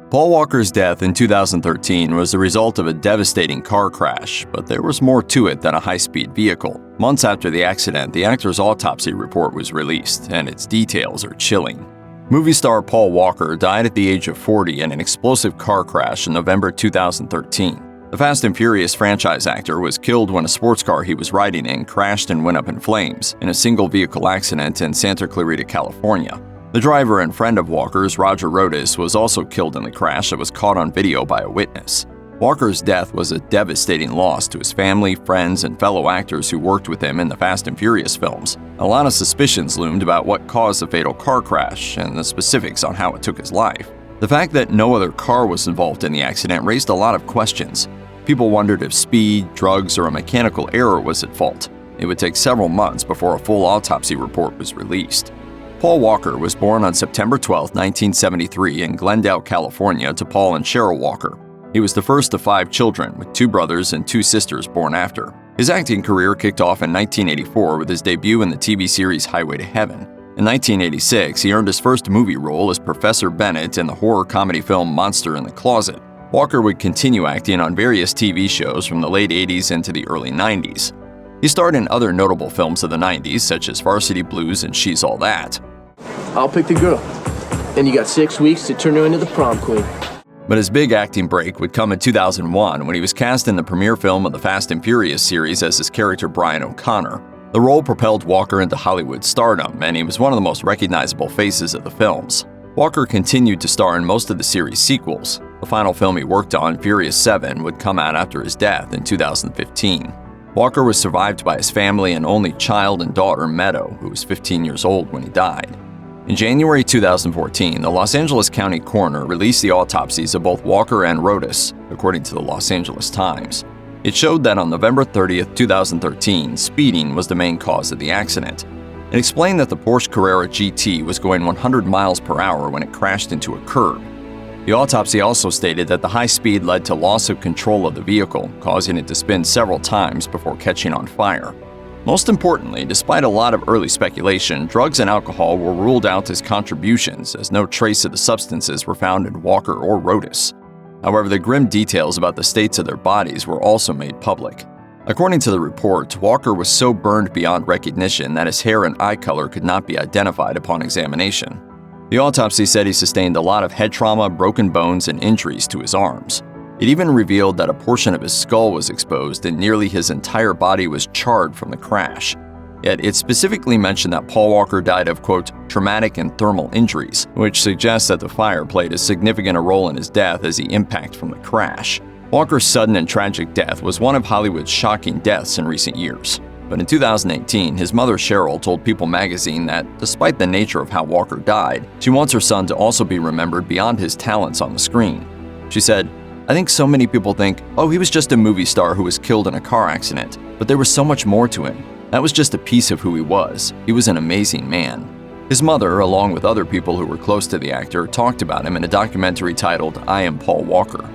Paul Walker's death in 2013 was the result of a devastating car crash, but there was more to it than a high-speed vehicle. Months after the accident, the actor's autopsy report was released, and its details are chilling. Movie star Paul Walker died at the age of 40 in an explosive car crash in November 2013. The Fast and Furious franchise actor was killed when a sports car he was riding in crashed and went up in flames in a single-vehicle accident in Santa Clarita, California. The driver and friend of Walker's, Roger Rodas, was also killed in the crash that was caught on video by a witness. Walker's death was a devastating loss to his family, friends, and fellow actors who worked with him in the Fast and Furious films. A lot of suspicions loomed about what caused the fatal car crash and the specifics on how it took his life. The fact that no other car was involved in the accident raised a lot of questions. People wondered if speed, drugs, or a mechanical error was at fault. It would take several months before a full autopsy report was released. Paul Walker was born on September 12, 1973 in Glendale, California to Paul and Cheryl Walker. He was the first of 5 children, with 2 brothers and 2 sisters born after. His acting career kicked off in 1984 with his debut in the TV series Highway to Heaven. In 1986, he earned his first movie role as Professor Bennett in the horror comedy film Monster in the Closet. Walker would continue acting on various TV shows from the late 80s into the early 90s. He starred in other notable films of the 90s, such as Varsity Blues and She's All That. I'll pick the girl. And you got 6 weeks to turn her into the prom queen. But his big acting break would come in 2001 when he was cast in the premiere film of the Fast and Furious series as his character Brian O'Connor. The role propelled Walker into Hollywood stardom, and he was one of the most recognizable faces of the films. Walker continued to star in most of the series' sequels. The final film he worked on, Furious 7, would come out after his death in 2015. Walker was survived by his family and only child and daughter, Meadow, who was 15 years old when he died. In January 2014, the Los Angeles County coroner released the autopsies of both Walker and Rodas, according to the Los Angeles Times. It showed that on November 30, 2013, speeding was the main cause of the accident. It explained that the Porsche Carrera GT was going 100 miles per hour when it crashed into a curb. The autopsy also stated that the high speed led to loss of control of the vehicle, causing it to spin several times before catching on fire. Most importantly, despite a lot of early speculation, drugs and alcohol were ruled out as contributions, as no trace of the substances were found in Walker or Rodas. However, the grim details about the states of their bodies were also made public. According to the report, Walker was so burned beyond recognition that his hair and eye color could not be identified upon examination. The autopsy said he sustained a lot of head trauma, broken bones, and injuries to his arms. It even revealed that a portion of his skull was exposed and nearly his entire body was charred from the crash. Yet it specifically mentioned that Paul Walker died of, quote, traumatic and thermal injuries, which suggests that the fire played as significant a role in his death as the impact from the crash. Walker's sudden and tragic death was one of Hollywood's shocking deaths in recent years. But in 2018, his mother Cheryl told People magazine that, despite the nature of how Walker died, she wants her son to also be remembered beyond his talents on the screen. She said, "I think so many people think, oh, he was just a movie star who was killed in a car accident, but there was so much more to him. That was just a piece of who he was. He was an amazing man." His mother, along with other people who were close to the actor, talked about him in a documentary titled I Am Paul Walker.